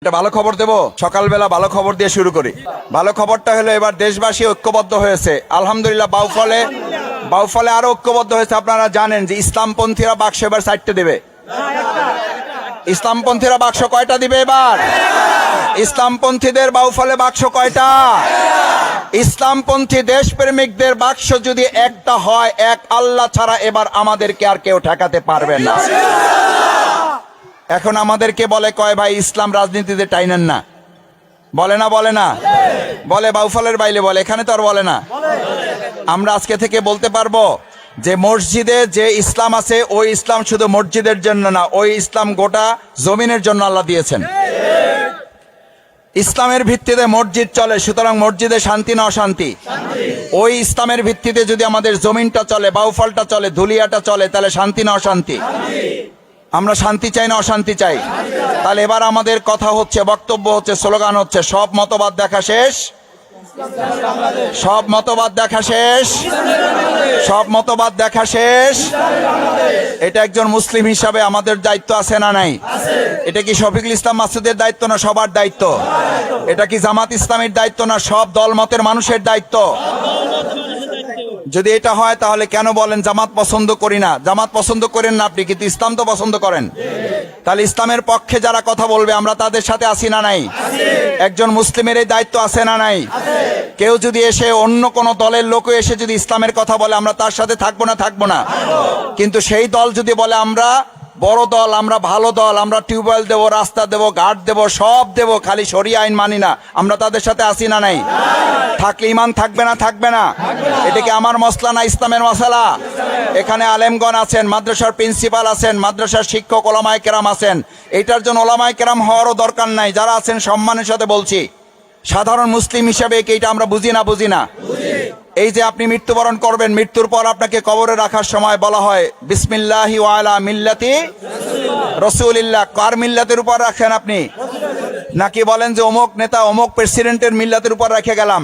একটা ভালো খবর দেব। সকালবেলা ভালো খবর দিয়ে শুরু করি। ভালো খবরটা হলো এবার দেশবাসী ঐক্যবদ্ধ হয়েছে আলহামদুলিল্লাহ। বাউফলে আরো ঐক্যবদ্ধ হয়েছে। আপনারা জানেন যে ইসলামপন্থীরা বাক্স এবার 4টে দেবে। ইসলামপন্থীরা বাক্স কয়টা দিবে এবার? ইসলামপন্থীদের বাউফলে বাক্স কয়টা? ইসলামপন্থী দেশপ্রেমিকদের বাক্স যদি একটা হয়, এক আল্লাহ ছাড়া এবার আমাদেরকে আর কেউ ঠেকাতে পারবে না। এখন আমাদেরকে বলে কয় ভাই ইসলাম রাজনীতিতে টাইনেন না, বলে না বলে বাউফলের বাইলে বলে, এখানে তো আর বলে না। আমরা আজকে থেকে বলতে পারবো যে মসজিদে যে ইসলাম আছে ওই ইসলাম শুধু মসজিদের জন্য না, ওই ইসলাম গোটা জমিনের জন্য আল্লাহ দিয়েছেন। ইসলামের ভিত্তিতে মসজিদ চলে, সুতরাং মসজিদে শান্তি না অশান্তি? ওই ইসলামের ভিত্তিতে যদি আমাদের জমিনটা চলে, বাউফলটা চলে, ধুলিয়াটা চলে, তাহলে শান্তি না অশান্তি? আমরা শান্তি চাই না অশান্তি চাই? তাহলে এবার আমাদের কথা হচ্ছে, বক্তব্য হচ্ছে, স্লোগান হচ্ছে সব মতবাদ দেখা শেষ, সব মতবাদ দেখা শেষ, সব মতবাদ দেখা শেষ। এটা একজন মুসলিম হিসাবে আমাদের দায়িত্ব আছে না নাই? এটা কি শফিকুল ইসলাম মাসুদের দায়িত্ব না সবার দায়িত্ব? এটা কি জামাত ইসলামের দায়িত্ব না সব দল মতের মানুষের দায়িত্ব? যদি এটা হয় তাহলে কেন বলেন জামাত পছন্দ করি না? জামাত পছন্দ করেন না আপনি, কিন্তু ইসলাম তো পছন্দ করেন। তাহলে ইসলামের পক্ষে যারা কথা বলবে আমরা তাদের সাথে আছি না নাই? একজন মুসলিমের এই দায়িত্ব আছে না নাই? কেউ যদি এসে অন্য কোন দলের লোক এসে যদি ইসলামের কথা বলে আমরা তার সাথে থাকবো না? কিন্তু সেই দল যদি বলে আমরা বড় দল, আমরা ভালো দল, আমরা টিউবওয়েল দেবো, রাস্তা দেবো, ঘাট দেবো, সব দেবো, খালি শরিয়া আইন মানি না, আমরা তাদের সাথে আসি না নাই? থাকলে ইমান থাকবে না? এটা কি আমার মসলা না ইসলামের মশলা? এখানে আলেমগণ আছেন, মাদ্রাসার প্রিন্সিপাল আছেন, মাদ্রাসার শিক্ষক ওলামায়ে কেরাম আছেন। এইটার জন্য ওলামায়ে কেরাম হওয়ারও দরকার নাই। যারা আছেন সম্মানের সাথে বলছি, সাধারণ মুসলিম হিসাবে এইটা আমরা বুঝি না? এই যে আপনি মৃত্যুবরণ করবেন, মৃত্যুর পর আপনাকে কবরে রাখার সময় বলা হয় বিসমিল্লাহি ওয়া আলা মিল্লাতি রাসূলিল্লাহ। কার মিল্লাতের উপর রাখেন আপনি? নাকি বলেন যে অমুক নেতা অমুক প্রেসিডেন্টের মিল্লাতের উপর রেখে গেলাম,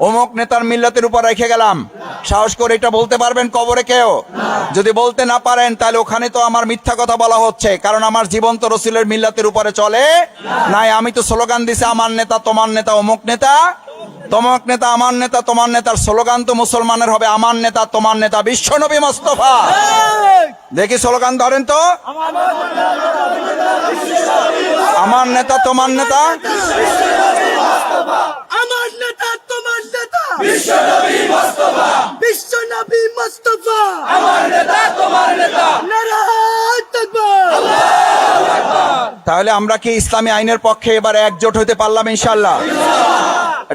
অমুক নেতার মিল্লাতের উপর রেখে গেলাম? সাহস করে এটা বলতে পারবেন কবরে কেউ? যদি বলতে না পারেন তাহলে ওখানে তো আমার মিথ্যা কথা বলা হচ্ছে, কারণ আমার জীবন তো রসুলের মিল্লাতের উপরে চলে নাই। আমি তো স্লোগান দিছি আমার নেতা তোমার নেতা, অমুক নেতা তমক নেতা, আমার নেতা তোমার নেতার স্লোগান তো মুসলমানের হবে আমার নেতা তোমার নেতা বিশ্বনবী মুস্তাফা। দেখি স্লোগান ধরেন তো, আমার নেতা তোমার নেতা, আমার নেতা তোমার নেতা বিশ্বনবী মুস্তাফা, বিশ্বনবী মুস্তাফা, আমার নেতা তোমার নেতা, নারায়ে তাকবীর, আল্লাহু আকবার। তাহলে আমরা কি ইসলামী আইনের পক্ষে এবার একজোট হতে পারলাম ইনশাআল্লাহ?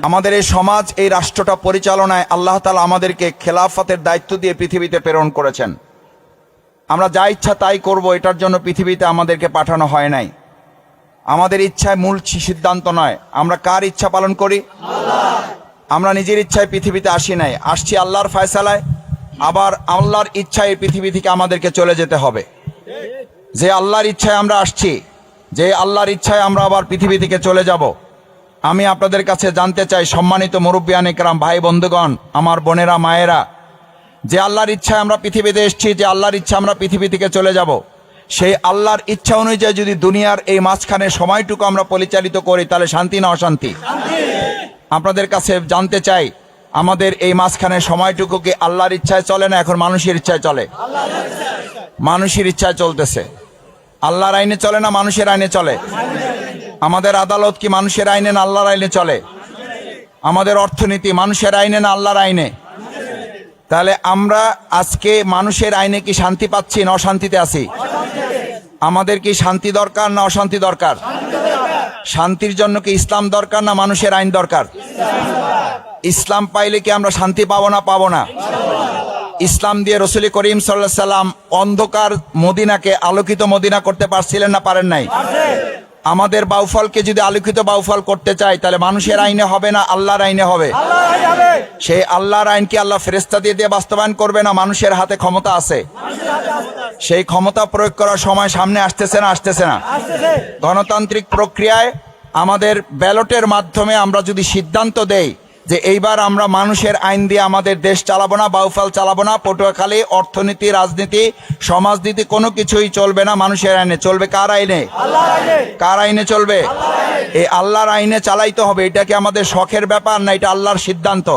আমাদের এই সমাজ, এই রাষ্ট্রটা পরিচালনায় আল্লাহ তাআলা আমাদেরকে খেলাফতের দায়িত্ব দিয়ে পৃথিবীতে প্রেরণ করেছেন। আমরা যা ইচ্ছা তাই করব, এটার জন্য পৃথিবীতে আমাদেরকে পাঠানো হয় নাই। আমাদের ইচ্ছায় মূল সিদ্ধান্ত নয়। আমরা কার ইচ্ছা পালন করি? আমরা নিজের ইচ্ছায় পৃথিবীতে আসি নাই, আসছি আল্লাহর ফয়সালায়। আবার আল্লাহর ইচ্ছায় পৃথিবী থেকে আমাদেরকে চলে যেতে হবে। যে আল্লাহর ইচ্ছায় আমরা আসছি, যে আল্লাহর ইচ্ছায় আমরা আবার পৃথিবী থেকে চলে যাব। আমি আপনাদের কাছে জানতে চাই, সম্মানিত মুরব্বিয়ানে কেরাম, ভাই বন্ধুগণ, আমার বোনেরা মায়েরা, যে আল্লাহর ইচ্ছায় আমরা পৃথিবীতে এসেছি, যে আল্লাহর ইচ্ছা আমরা পৃথিবী থেকে চলে যাব, সেই আল্লাহর ইচ্ছা অনুযায়ী যদি দুনিয়ার এই মাঝখানে সময়টুকু আমরা পরিচালিত করি তাহলে শান্তি না অশান্তি? আপনাদের কাছে জানতে চাই, আমাদের এই মাঝখানে সময়টুকু কি আল্লাহর ইচ্ছায় চলে না এখন মানুষের ইচ্ছায় চলে? মানুষের ইচ্ছায় চলতেছে। আল্লাহর আইনে চলে না মানুষের আইনে চলে? আমাদের আদালত কি মানুষের আইনে না আল্লাহর আইনে চলে? আমাদের অর্থনীতি মানুষের আইনে না আল্লাহর আইনে? তাহলে আমরা আজকে মানুষের আইনে কি শান্তি পাচ্ছি না অশান্তিতে আছি? আমাদের কি শান্তি দরকার না অশান্তি দরকার? শান্তির জন্য কি ইসলাম দরকার না মানুষের আইন দরকার? ইসলাম পাইলে কি আমরা শান্তি পাবো না? ইসলাম দিয়ে রাসূল করিম সাল্লাল্লাহু আলাইহি সাল্লাম অন্ধকার মদিনাকে আলোকিত মদিনা করতে পারছিলেন না পারেন নাই? আমাদের বাউফলকে যদি আলোকিত বাউফল করতে চাই তাহলে মানুষের আইনে হবে না আল্লাহর আইনে হবে? সেই আল্লাহর আইন কি আল্লাহ ফেরেশতা দিয়ে বাস্তবায়ন করবে না মানুষের হাতে ক্ষমতা আছে? সেই ক্ষমতা প্রয়োগ করার সময় সামনে আসতেছে না? গণতান্ত্রিক প্রক্রিয়ায় আমাদের ব্যালটের মাধ্যমে আমরা যদি সিদ্ধান্ত দেই যে এইবার আমরা মানুষের আইন দিয়ে আমাদের দেশ চালাবো না, বাউফাল চালাবো না, পটুয়াখালী অর্থনীতি, রাজনীতি, সমাজনীতি কোনো কিছুই চলবে না মানুষের আইনে। চলবে কার আইনে? কার আইনে চলবে? এই আল্লাহর আইনে চালাইতে হবে। এটা কি আমাদের শখের ব্যাপার না এটা আল্লাহর সিদ্ধান্ত?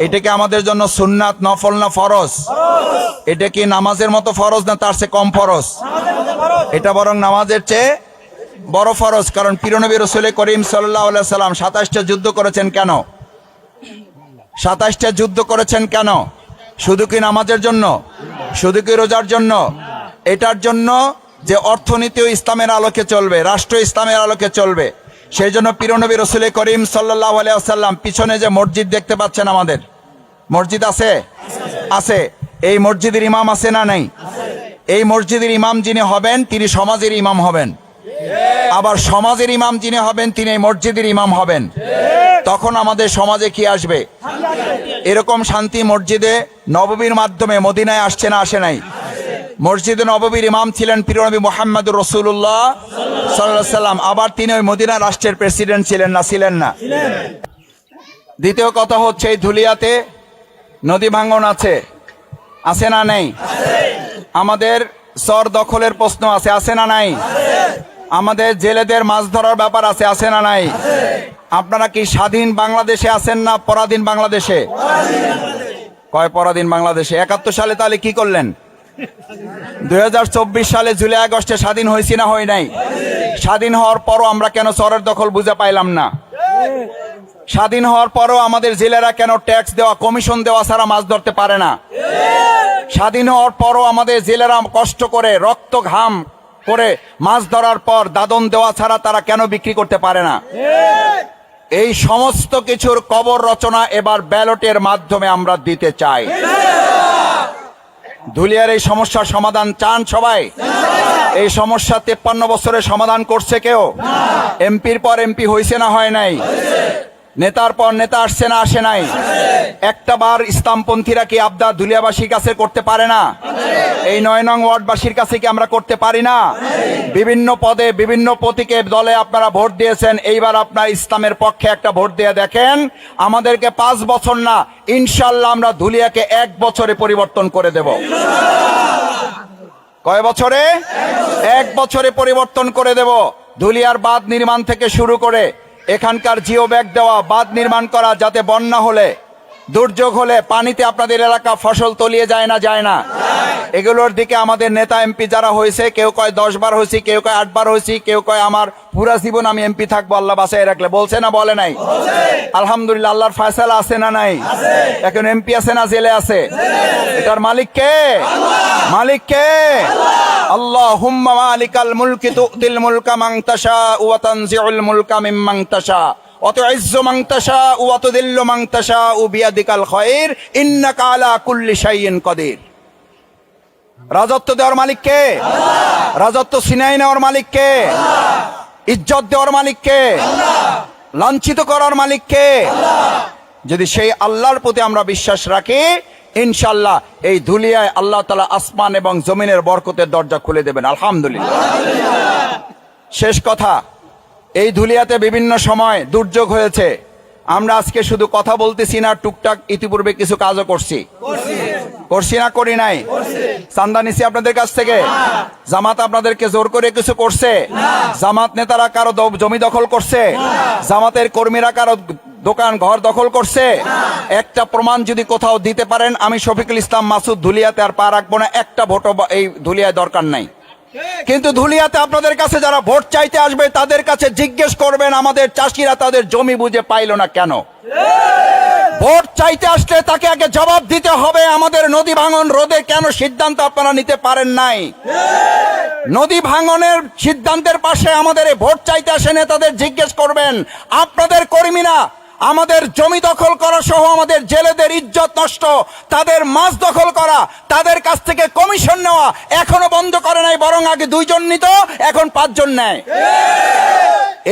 এটা কি আমাদের জন্য সুন্নাত, নফল না ফরজ? এটা কি নামাজের মতো ফরজ না তার চেয়ে কম ফরজ? এটা বরং নামাজের চেয়ে বড় ফরজ। কারণ প্রিয়নবী রাসূল করিম সাল্লাল্লাহু আলাইহি সাল্লাম 27টা যুদ্ধ করেছেন কেন? 27টা যুদ্ধ করেছেন কেন? শুধু কি নামাজের জন্য? শুধু কি রোজার জন্য? এটার জন্য যে অর্থনীতিও ইসলামের আলোকে চলবে, রাষ্ট্র ইসলামের আলোকে চলবে। সেই জন্য প্রিয়নবী রাসূল করিম সাল্লাল্লাহু আলাইহি ওয়াসাল্লাম পিছনে যে মসজিদ দেখতে পাচ্ছেন, আমাদের মসজিদ আছে, আছে। এই মসজিদের ইমাম আছে না নাই? এই মসজিদের ইমাম যিনি হবেন তিনি সমাজের ইমাম হবেন, আবার সমাজের ইমাম যিনি হবেন তিনি এই মসজিদের ইমাম হবেন। তখন আমাদের সমাজে কি আসবে? এরকম শান্তি মসজিদে নববীর মাধ্যমে মদিনায় আসছে না আসে নাই? মসজিদে নববীর ইমাম ছিলেন প্রিয়নবী মুহাম্মদুর রাসূলুল্লাহ সাল্লাল্লাহু আলাইহি সাল্লাম। আবার তিনি ওই মদিনা রাষ্ট্রের প্রেসিডেন্ট ছিলেন না ছিলেন না? দ্বিতীয় কথা হচ্ছে এই ধুলিয়াতে নদী ভাঙ্গন আছে, আছে না নাই? আমাদের চর দখলের প্রশ্ন আছে, আছে না নাই? আমাদের জেলেদের মাছ ধরার ব্যাপার আছে, আছে না নাই? আপনারা কি স্বাধীন বাংলাদেশে আছেন না পরাধীন বাংলাদেশে? কয় পরাধীন বাংলাদেশে? 71 সালে তাহলে কি করলেন? 2024 সালে জুলাই আগস্টে স্বাধীন হয়েছি না হয় নাই? স্বাধীন হওয়ার পরও আমরা কেন চরের দখল বুঝে পাইলাম না? স্বাধীন হওয়ার পরও আমাদের জেলেরা কেন ট্যাক্স দেওয়া, কমিশন দেওয়া ছাড়া মাছ ধরতে পারে না? স্বাধীন হওয়ার পরও আমাদের জেলেরা কষ্ট করে রক্ত ঘাম করে মাছ ধরার পর দাদন দেওয়া ছাড়া তারা কেন বিক্রি করতে পারে না? এই সমস্ত কিছুর কবর রচনা এবার ব্যালটের মাধ্যমে আমরা দিতে চাই। ধুলিয়ার এই সমস্যার সমাধান চান সবাই? এই সমস্যা 53 বছরে সমাধান করছে কেউ? এমপির পর এমপি হয়েছে না হয় নাই? নেতার পর নেতা আসছে না আসে নাই? একটা বার ইসলামপন্থীরা কি আবদার ধুলিয়াবাসীর কাছে করতে পারে না? এই 9 নং ওয়ার্ডবাসীর কাছে কি আমরা করতে পারি না? বিভিন্ন পদে বিভিন্ন প্রতীকে দলে আপনারা ভোট দিয়েছেন, এইবার আপনারা ইসলামের পক্ষে একটা ভোট দিয়ে দেখেন। আমাদেরকে 5 বছর না, ইনশাল্লাহ আমরা ধুলিয়াকে 1 বছরে পরিবর্তন করে দেব। কয় বছরে? 1 বছরে পরিবর্তন করে দেব। ধুলিয়ার বাঁধ নির্মাণ থেকে শুরু করে এখানকার জিও ব্যাগ দেওয়া, বাঁধ নির্মাণ করা, যাতে বন্যা হলে, দুর্যোগ হলে পানিতে আপনাদের এলাকা ফসল তলিয়ে যায় না, যায় না? এগুলোর দিকে আমাদের নেতা এমপি যারা হয়েছে, কেউ কয় 10 বার হয়েছি, কেউ কয় 8 বার হয়েছি, কেউ কয় আমার পুরা জীবন আমি এমপি থাকবো আল্লাহ বাঁচায় রাখলে। বলছে না বলে নাই? আলহামদুলিল্লাহ, আল্লাহর ফয়সালা আছে না নাই? এখন এমপি আছে না জেলে আছে? এটার মালিক কে? মালিক কে? আল্লাহুম্মা মালিকাল মুলকি তুতিল মুলকা মান তাশা ওয়া তানজিউল মুলকা মিম্মান তাশা ওয়া তুইজ্জু মান তাশা ওয়া তুযিল্লু মান তাশা বিয়াদিকাল খায়র ইন্নাকা আলা কুল্লি শাইইন কাদির। রাজত্ব দেওয়ার মালিক কে? রাজত্ব ছিনাই নেওয়ার মালিক কে? ইজ্জত দেওয়ার মালিক কে? লাঞ্ছিত করার মালিক কে? যদি সেই আল্লাহর প্রতি আমরা বিশ্বাস রাখি, ইনশাআল্লাহ এই ধুলিয়ায় আল্লাহ তাআলা আসমান এবং জমিনের বরকতের দরজা খুলে দেবেন। আলহামদুলিল্লাহ। শেষ কথা, এই ধুলিয়াতে বিভিন্ন সময় দুর্যোগ হয়েছে। আমরা আজকে শুধু কথা বলতেছি না, টুকটাক ইতিপূর্বে কিছু কাজও করছি। করছি না করি নাই? চান্দা নিছি আপনাদের কাছ থেকে? জামাত আপনাদেরকে জোর করে কিছু করছে? জামাত নেতারা কারো জমি দখল করছে? জামাতের কর্মীরা কারো দোকান ঘর দখল করছে? একটা প্রমাণ যদি কোথাও দিতে পারেন, আমি শফিকুল ইসলাম মাসুদ ধুলিয়াতে আর পা রাখবো না। একটা ভোটও এই ধুলিয়ায় দরকার নাই। কিন্তু ধুলিয়াতে আপনাদের কাছে যারা ভোট চাইতে আসবে তাদের কাছে জিজ্ঞেস করবেন আমাদের চাষিরা তাদের জমি বুঝে পাইল না কেন? ভোট চাইতে আসলে তাকে আগে জবাব দিতে হবে আমাদের নদী ভাঙন রোধে কেন সিদ্ধান্ত আপনারা নিতে পারেন নাই? নদী ভাঙনের সিদ্ধান্তের পাশে আমাদের এই ভোট চাইতে আসে নেতাদের জিজ্ঞেস করবেন আপনাদের কর্মীরা আমাদের জমি দখল করা সহ আমাদের জেলেদের ইজ্জত নষ্ট, তাদের মাছ দখল করা, তাদের কাছ থেকে কমিশন নেওয়া এখনো বন্ধ করে নাই, বরং আগে 2 জন নিত, এখন 5 জন নেয়।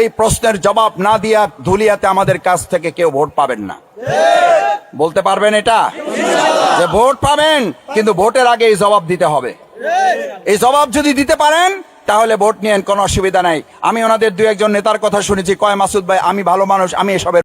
এই প্রশ্নের জবাব না দিয়া ধুলিয়াতে আমাদের কাছ থেকে কেউ ভোট পাবেন না। বলতে পারবেন এটা যে ভোট পাবেন, কিন্তু ভোটের আগে এই জবাব দিতে হবে। এই জবাব যদি দিতে পারেন তাহলে ভোট নিয়েন, কোনো অসুবিধা নাই। আমি ওনাদের 2-1 জন নেতার কথা শুনেছি, কয় মাসুদ ভাই আমি ভালো মানুষ, আমি এসবের